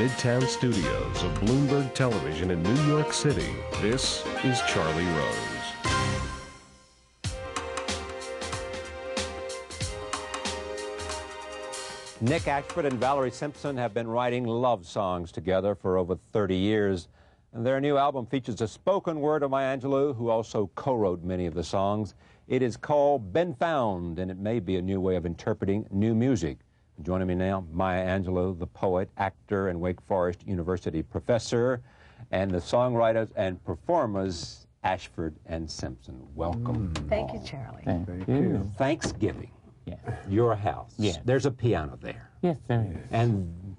Midtown studios of Bloomberg Television in New York City, this is Charlie Rose. Nick Ashford and Valerie Simpson have been writing love songs together for over 30 years. And their new album features a spoken word of Maya Angelou, who also co-wrote many of the songs. It is called Been Found, and it may be a new way of interpreting new music. Joining me now, Maya Angelou, the poet, actor, and Wake Forest University professor, and the songwriters and performers, Ashford and Simpson. Welcome. Thank you, Charlie. Thank you. Thanksgiving. Yes. Your house. Yes. There's a piano there. Yes, there is. And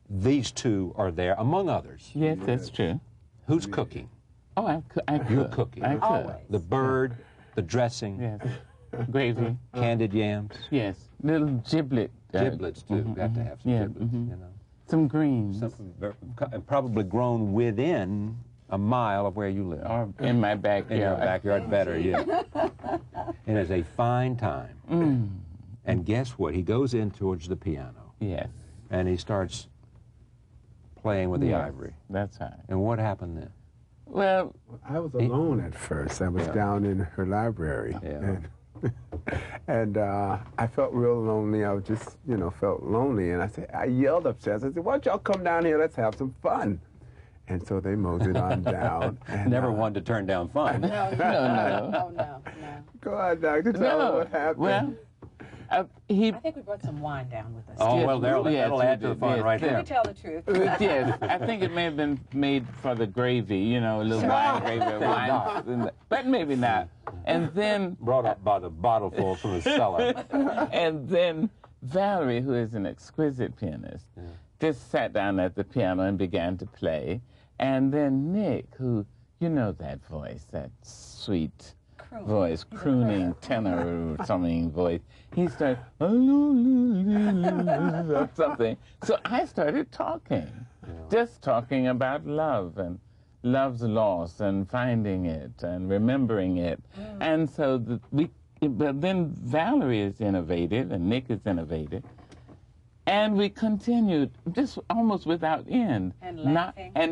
these two are there, among others. Yes, that's true. Who's cooking? Oh, I cook. You're cooking. I cook. Always. The bird, the dressing, Yes. Gravy. candied yams. Yes. Little giblet. Giblets, too. Got to have some giblets, you know. Some greens. And probably grown within a mile of where you live. Or in my backyard. In your backyard, better, yeah. It is a fine time. And guess what? He goes in towards the piano. Yes. And he starts playing with the Yes, ivory. That's right. And what happened then? Well, I was alone at first. I was down in her library. Yeah. And I felt real lonely. I was just, felt lonely. And I yelled upstairs. I said, why don't y'all come down here? Let's have some fun. And so they moseyed on down. And, Never wanted to turn down fun. No. Go on, Doctor. Tell me what happened. well, I think we brought some wine down with us. Oh, Yes, well, that'll we add to the did, fun yes. right Can there. we tell the truth? yes, I think it may have been made for the gravy, a little wine gravy, wine, but maybe not. And then, Brought up by the bottleful from the cellar. and then Valerie, who is an exquisite pianist, just sat down at the piano and began to play. And then Nick, who, that voice, that sweet voice, crooning tenor or something voice, he started, or something. So I started talking, just talking about love and love's loss and finding it and remembering it. And so but then Valerie is innovative and Nick is innovative. And we continued just almost without end. And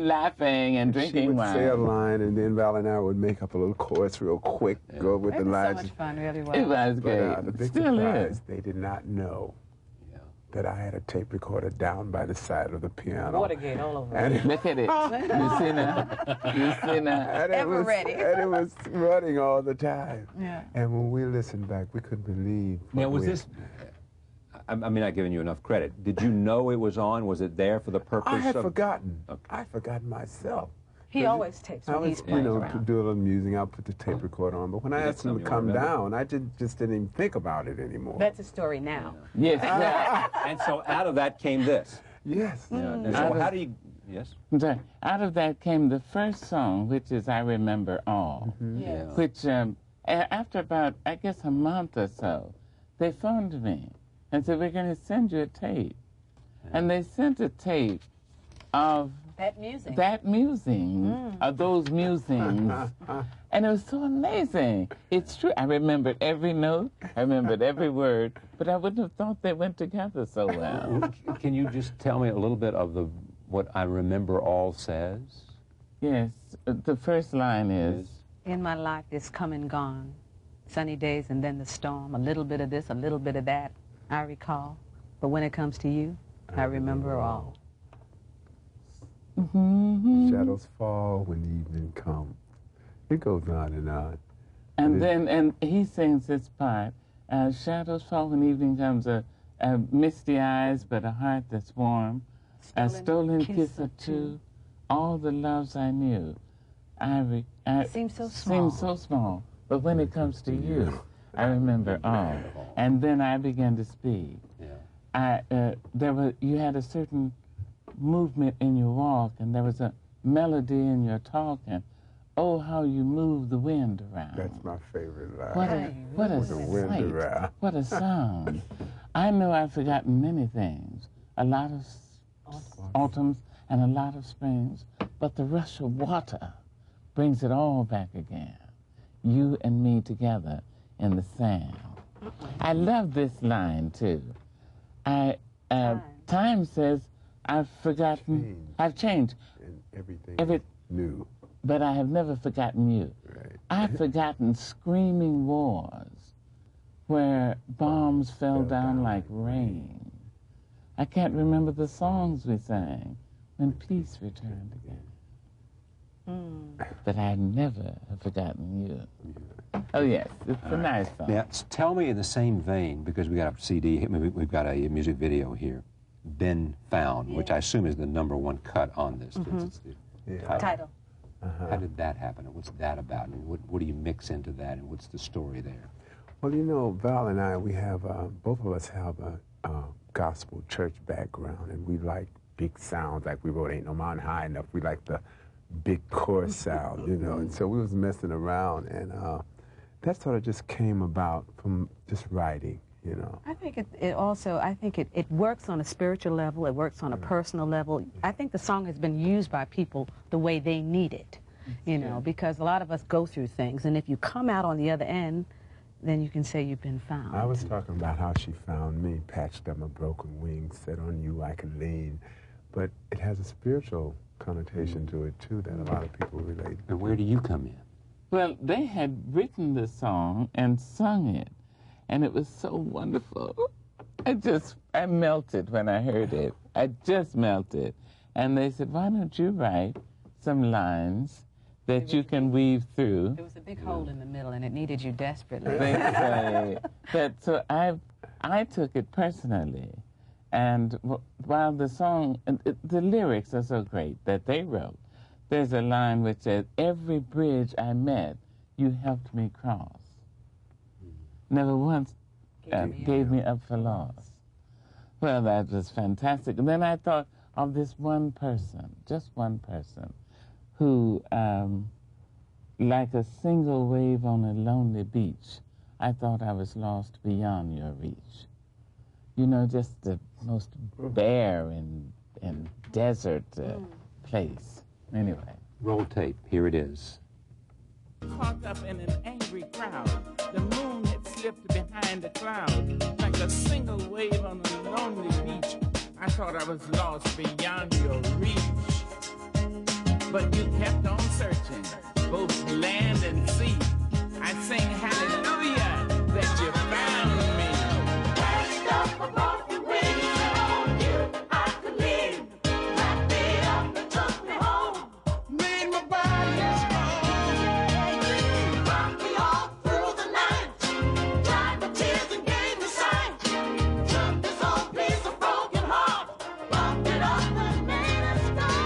laughing. And She drinking would wine. say a line, and then Val and I would make up a little chorus real quick, go with It the was so lines. much fun, really It was. was great. But the big Still surprise, is. they did not know that I had a tape recorder down by the side of the piano. Watergate all over. And Look at it. You see now? You see now? And Ever ready. And it was running all the time. Yeah. And when we listened back, we couldn't believe. Now, what was this... I'm not giving you enough credit. Did you know it was on? Was it there for the purpose I had of... forgotten. Okay. I had forgotten myself. He always tapes I when was, he's playing to around. do a little musing. I'll put the tape recorder on. But when I That's asked him to something come you'll remember. down, I just didn't even think about it anymore. That's a story now. Yes. And so out of that came this. Yes. And so how do you... Yes? I'm sorry. Out of that came the first song, which is I Remember All, Yes. which after about, I guess, a month or so, they phoned me and said, we're going to send you a tape. And they sent a tape of That music. that musing, of those musings. And it was so amazing. It's true. I remembered every note. I remembered every word. But I wouldn't have thought they went together so well. Can you just tell me a little bit of what I Remember All says? Yes. The first line is, In my life, it's come and gone. Sunny days and then the storm. A little bit of this, a little bit of that, I recall. But when it comes to you, I remember all. Shadows fall when evening comes. It goes on and on. and then, and he sings this part, shadows fall when evening comes, misty eyes, but a heart that's warm, a stolen kiss or two, all the loves I knew. Seems so small. Seems so small, but when it comes to you, I remember all. And then I began to speak. You had a certain movement in your walk, and there was a melody in your talk, and oh, how you move the wind around. That's my favorite line. What a The wind sight. around. What a sound. I know I've forgotten many things, a lot of autumns and a lot of springs, but the rush of water brings it all back again. You and me together in the sand. I love this line, too. Time says, I've forgotten. I've changed. And everything new. But I have never forgotten you. Right. I've forgotten screaming wars where bombs fell down like rain. I can't remember the songs we sang when peace returned again. But I never have forgotten you. Oh, yes, it's a nice song. Now, tell me in the same vein, because we got a CD, we've got a music video here, Been Found, which I assume is the #1 cut on this. It's the title. How did that happen, and what's that about, and what do you mix into that, and what's the story there? Well, you know, Val and I, we have, both of us have a gospel church background, and we like big sounds, like we wrote Ain't No Mountain High Enough. We like the big chorus sound, you know, and so we was messing around, and that sort of just came about from just writing, you know. I think it works on a spiritual level, it works on a personal level. I think the song has been used by people the way they need it, you know, because a lot of us go through things, and if you come out on the other end, then you can say you've been found. I was talking about how she found me, patched up my broken wings, said on you I can lean, but it has a spiritual connotation to it too that a lot of people relate. And where do you come in? Well, they had written the song and sung it, and it was so wonderful. I melted when I heard it. I just melted. And they said, why don't you write some lines that you can weave through? There was a big hole in the middle, and it needed you desperately. So I took it personally. And while the song, the lyrics are so great that they wrote, there's a line which says, every bridge I met, you helped me cross. Never once gave me up for loss. Well, that was fantastic. And then I thought of this one person, just one person, who, like a single wave on a lonely beach, I thought I was lost beyond your reach. You know, just the most bare and desert place. Anyway. Roll tape. Here it is. Caught up in an angry crowd. The moon had slipped behind a cloud. Like a single wave on a lonely beach. I thought I was lost beyond your reach. But you kept on searching, both land and sea. I sing hallelujah that you found me. Patched up a broken wing, on you I could lean. Wrapped me up and took me home. Made my body strong. Rocked me all through the night. Dried my tears and gave me sight. Took this old piece of broken heart, bumped it up and made it strong.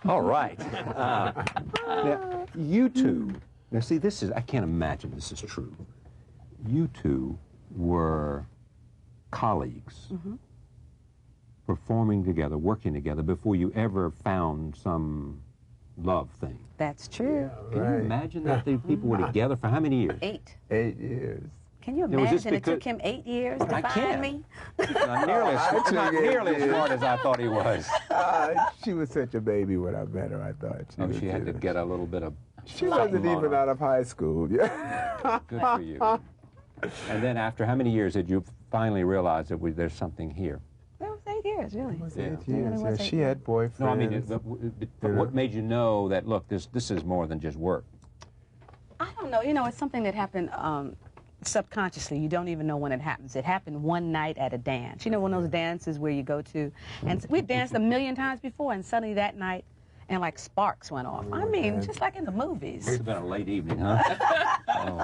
All right. Now, you two, now see, this is, I can't imagine this is true. You two were colleagues, performing together, working together, before you ever found some love thing. That's true. Can you imagine that the people were together for how many years? 8. 8 years. Can you imagine it took him 8 years to find me? Not nearly as smart as I thought he was. She was such a baby when I met her, I thought. She had to get a little bit of... She wasn't even out of high school. Yeah. Good for you. And then after how many years did you finally realize that there's something here? It was 8 years, really. It was Yeah. 8 years. Yeah, she had boyfriends. No, I mean, what made you know that, look, this is more than just work? I don't know. You know, it's something that happened subconsciously. You don't even know when it happens. It happened one night at a dance. You know, one of those dances where you go to, and we've danced a million times before, and suddenly that night, and like sparks went off. I mean, just like in the movies. It's been a late evening, huh?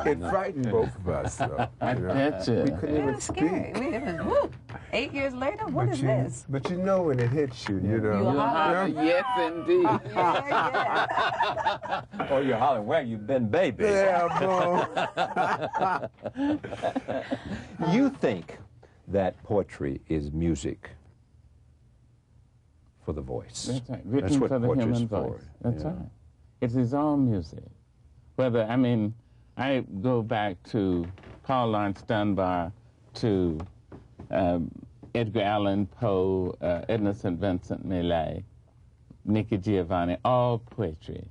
It frightened both of us, though. I bet you. We couldn't It even was speak. scary. It was, woo. 8 years later, what is this? But you know when it hits you, you know. You'll holler. Yes, indeed. Yeah. Oh, you're hollering, where you been, baby? Yeah, boom. You think that poetry is music for the voice. That's right. Written what for the poetry's human for, voice. That's yeah. right. It is all music. Whether, I mean, I go back to Paul Laurence Dunbar, to Edgar Allan Poe, Edna St. Vincent Millay, Nikki Giovanni. All poetry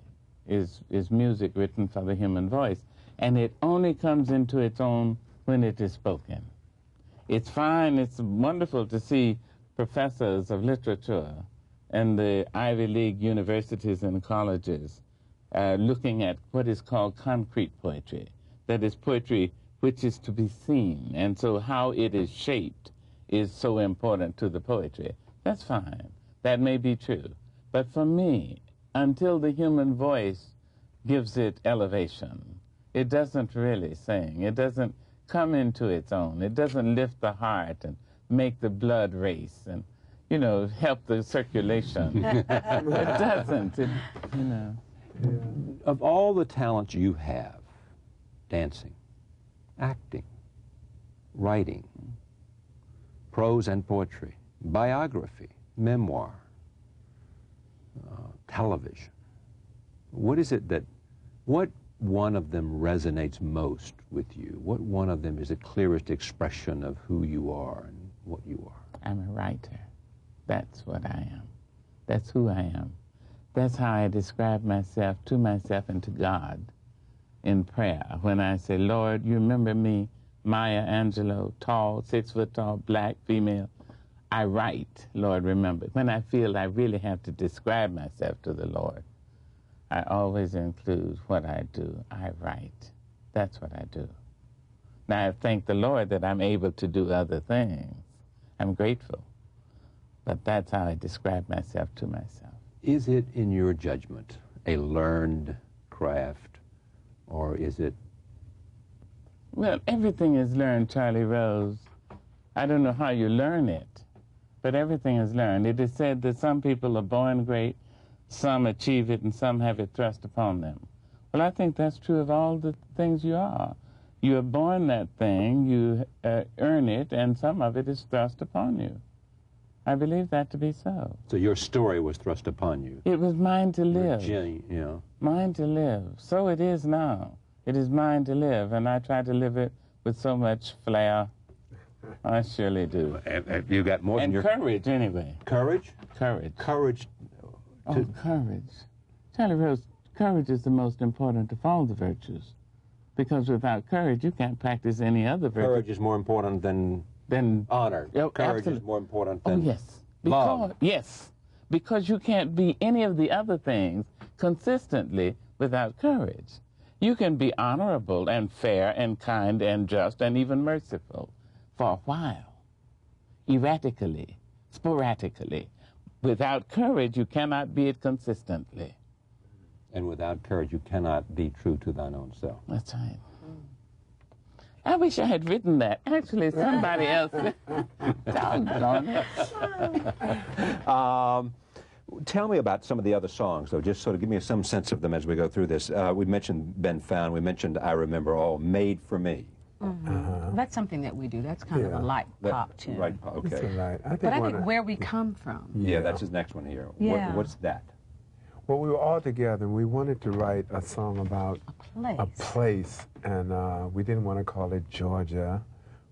is music written for the human voice. And it only comes into its own when it is spoken. It's fine, it's wonderful to see professors of literature in the Ivy League universities and colleges looking at what is called concrete poetry. That is poetry which is to be seen, and so how it is shaped is so important to the poetry. That's fine. That may be true. But for me, until the human voice gives it elevation, it doesn't really sing. It doesn't come into its own. It doesn't lift the heart and make the blood race and, you know, help the circulation. It doesn't, you know. Yeah. Of all the talents you have, dancing, acting, writing, prose and poetry, biography, memoir, television, what is it that, what one of them resonates most with you? What one of them is the clearest expression of who you are and what you are? I'm a writer. That's what I am. That's who I am. That's how I describe myself to myself and to God in prayer. When I say, Lord, you remember me, Maya Angelou, tall, 6 foot tall, black, female. I write, Lord, remember. When I feel I really have to describe myself to the Lord, I always include what I do. I write. That's what I do. Now, I thank the Lord that I'm able to do other things. I'm grateful. But that's how I describe myself to myself. Is it, in your judgment, a learned craft, or is it? Well, everything is learned, Charlie Rose. I don't know how you learn it, but everything is learned. It is said that some people are born great, some achieve it, and some have it thrust upon them. Well, I think that's true of all the things you are. You are born that thing, you earn it, and some of it is thrust upon you. I believe that to be so. So your story was thrust upon you. It was mine to live. Yeah. Mine to live. So it is now. It is mine to live, and I try to live it with so much flair. I surely do. You got more and than your courage, anyway. courage. Courage. Courage. Oh, courage. Charlie Rose, courage is the most important of all the virtues. Because without courage, you can't practice any other virtue. Courage is more important than honor. Oh, Courage absolutely. is more important than yes. love. Yes. Because you can't be any of the other things consistently without courage. You can be honorable and fair and kind and just and even merciful for a while, erratically, sporadically. Without courage, you cannot be it consistently. And without courage, you cannot be true to thine own self. That's right. I wish I had written that. Actually, somebody else. Doggone it. Tell me about some of the other songs, though. Just sort of give me some sense of them as we go through this. We mentioned Been Found. We mentioned I Remember All. Made for Me. Mm-hmm. That's something that we do. That's kind of a light pop tune. Right, okay. Right. I think where we come from. Yeah, that's his next one here. Yeah. What's that? Well, we were all together, and we wanted to write a song about a place, and we didn't want to call it Georgia.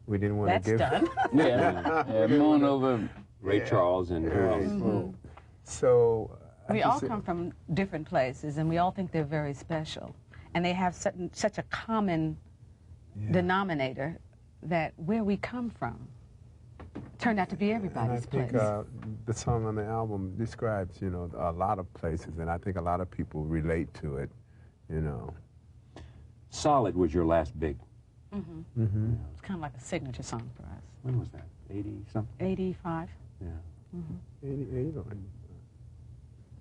We didn't want to give. That's done. Yeah, moon over Ray Charles and who else? Mm-hmm. So we all come from different places, and we all think they're very special, and they have such a common denominator that where we come from turned out to be everybody's place. And I think the song on the album describes, you know, a lot of places, and I think a lot of people relate to it, you know. Solid was your last big. Mm-hmm. Mm-hmm. It's kind of like a signature song for us. When was that? 80-something? 85. Yeah. Mm-hmm. 88 or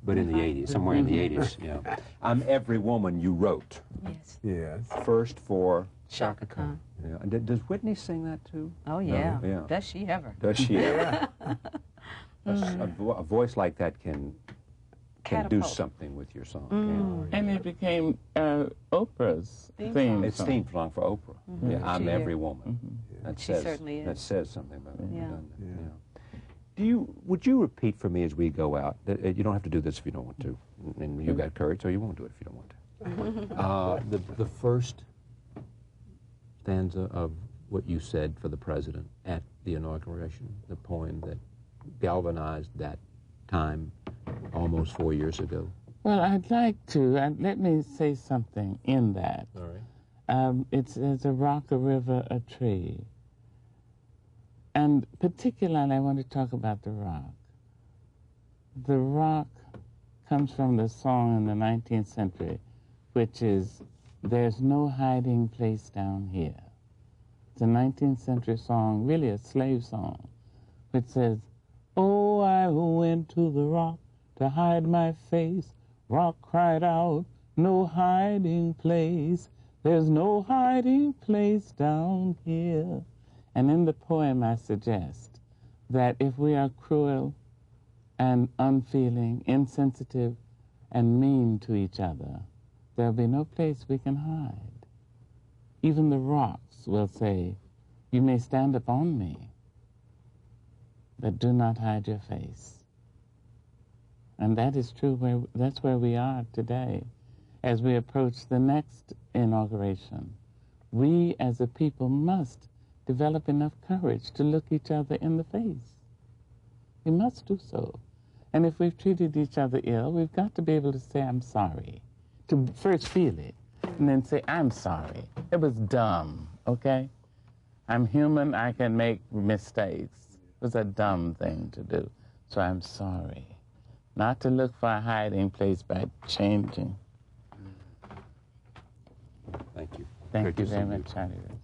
But in the 80s, somewhere in the 80s, yeah. I'm Every Woman You Wrote. Yes. yes. First for Shaka Khan. Yeah. And does Whitney sing that too? Oh, yeah. No? Yeah. Does she ever? Does she ever? A voice like that can do Catapult. something with your song. And it became Oprah's theme It's song. theme song for Oprah. Yeah, I'm She every did. woman. That She says, certainly is. That says something about it. Yeah. Doesn't it? Yeah. Would you repeat for me as we go out? You don't have to do this if you don't want to, and you got courage, so you won't do it if you don't want to. The first stanza of what you said for the president at the inauguration, the poem that galvanized that time almost 4 years ago. Well, I'd like to. Let me say something in that. All right. It's a rock, a river, a tree. And particularly, I want to talk about the rock. The rock comes from the song in the 19th century, which is, "There's no hiding place down here." It's a 19th century song, really a slave song, which says, "Oh, I went to the rock to hide my face. Rock cried out, no hiding place. There's no hiding place down here." And in the poem, I suggest that if we are cruel and unfeeling, insensitive, and mean to each other, there'll be no place we can hide. Even the rocks will say, "You may stand upon me, but do not hide your face." And that is true. That's where we are today. As we approach the next inauguration, we as a people must develop enough courage to look each other in the face. We must do so. And if we've treated each other ill, we've got to be able to say, "I'm sorry." To first feel it, and then say, "I'm sorry. It was dumb," okay? I'm human, I can make mistakes. It was a dumb thing to do, so I'm sorry. Not to look for a hiding place by changing. Thank you. Thank Great you to very see much, Charlie.